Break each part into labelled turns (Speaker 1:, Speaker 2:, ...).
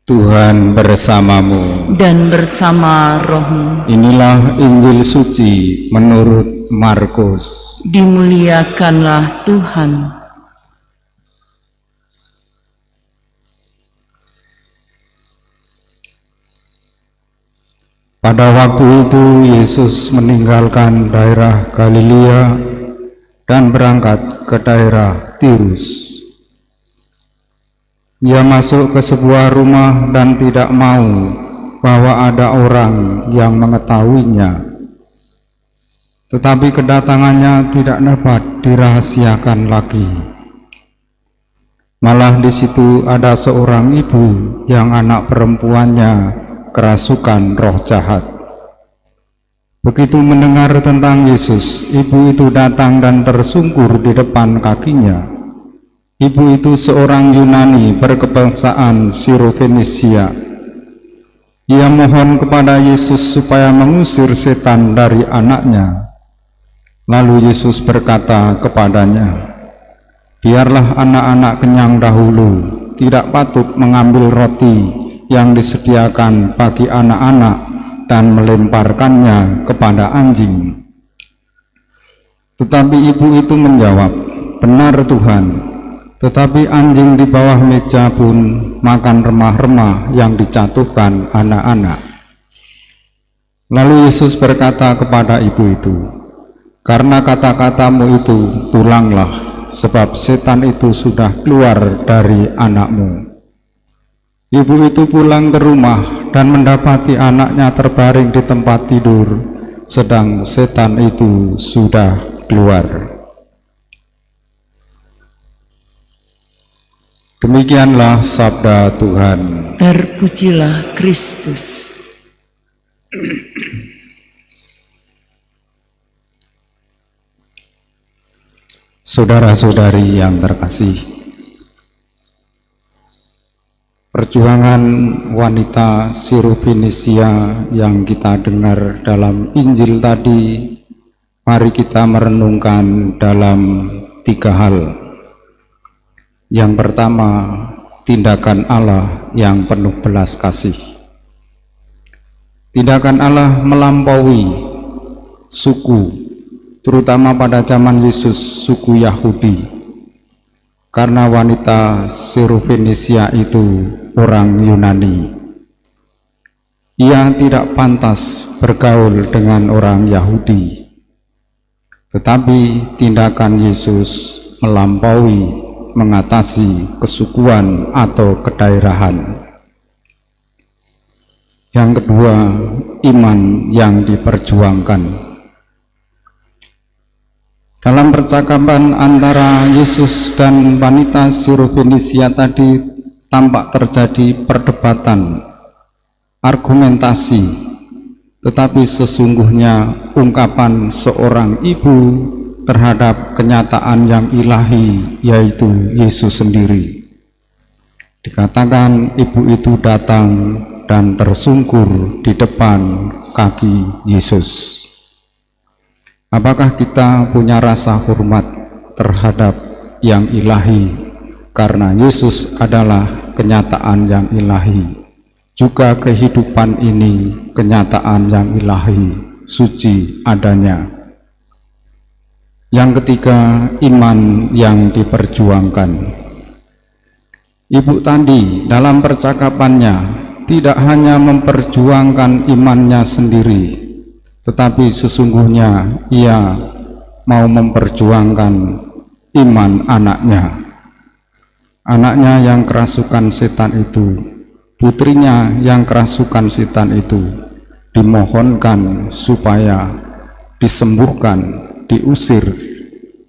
Speaker 1: Tuhan bersamamu
Speaker 2: dan bersama rohmu.
Speaker 1: Inilah Injil suci menurut Markus.
Speaker 2: Dimuliakanlah Tuhan.
Speaker 1: Pada waktu itu Yesus meninggalkan daerah Galilea dan berangkat ke daerah Tirus. Ia masuk ke sebuah rumah dan tidak mau bahwa ada orang yang mengetahuinya. Tetapi kedatangannya tidak dapat dirahasiakan lagi. Malah di situ ada seorang ibu yang anak perempuannya kerasukan roh jahat. Begitu mendengar tentang Yesus, ibu itu datang dan tersungkur di depan kakinya. Ibu itu seorang Yunani berkebangsaan Sirofenisia. Ia mohon kepada Yesus supaya mengusir setan dari anaknya. Lalu Yesus berkata kepadanya, "Biarlah anak-anak kenyang dahulu, tidak patut mengambil roti yang disediakan bagi anak-anak dan melemparkannya kepada anjing." Tetapi ibu itu menjawab, "Benar Tuhan, tetapi anjing di bawah meja pun makan remah-remah yang dijatuhkan anak-anak." Lalu Yesus berkata kepada ibu itu, "Karena kata-katamu itu, pulanglah, sebab setan itu sudah keluar dari anakmu." Ibu itu pulang ke rumah dan mendapati anaknya terbaring di tempat tidur, sedang setan itu sudah keluar. Demikianlah sabda Tuhan.
Speaker 2: Terpujilah Kristus.
Speaker 1: Saudara-saudari yang terkasih, perjuangan wanita Sirofenisia yang kita dengar dalam Injil tadi, mari kita merenungkan dalam 3 hal. Yang pertama, tindakan Allah yang penuh belas kasih. Tindakan Allah melampaui suku, terutama pada zaman Yesus suku Yahudi, karena wanita Sirofenisia itu orang Yunani. Ia tidak pantas bergaul dengan orang Yahudi, tetapi tindakan Yesus melampaui, mengatasi kesukuan atau kedaerahan. Yang kedua, iman yang diperjuangkan. Dalam percakapan antara Yesus dan wanita Sirofenisia tadi tampak terjadi perdebatan, argumentasi, tetapi sesungguhnya ungkapan seorang ibu terhadap kenyataan yang ilahi, yaitu Yesus sendiri. Dikatakan ibu itu datang dan tersungkur di depan kaki Yesus. Apakah kita punya rasa hormat terhadap yang ilahi, karena Yesus adalah kenyataan yang ilahi, juga kehidupan ini kenyataan yang ilahi, suci adanya. Yang ketiga, iman yang diperjuangkan. Ibu tadi dalam percakapannya tidak hanya memperjuangkan imannya sendiri, tetapi sesungguhnya ia mau memperjuangkan iman anaknya. Anaknya yang kerasukan setan itu, putrinya yang kerasukan setan itu, dimohonkan supaya disembuhkan, diusir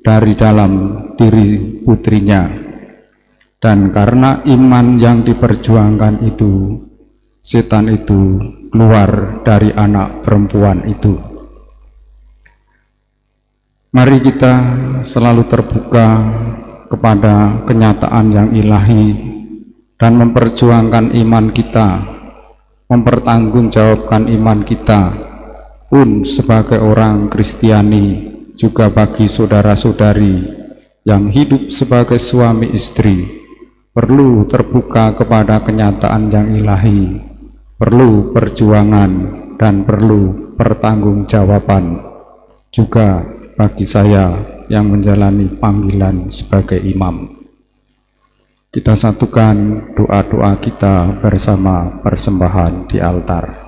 Speaker 1: dari dalam diri putrinya. Dan karena iman yang diperjuangkan itu, setan itu keluar dari anak perempuan itu. Mari kita selalu terbuka kepada kenyataan yang ilahi dan memperjuangkan iman kita, mempertanggungjawabkan iman kita pun sebagai orang Kristiani, juga bagi saudara-saudari yang hidup sebagai suami istri, perlu terbuka kepada kenyataan yang ilahi, perlu perjuangan dan perlu pertanggungjawaban juga bagi saya yang menjalani panggilan sebagai imam. Kita satukan doa-doa kita bersama persembahan di altar.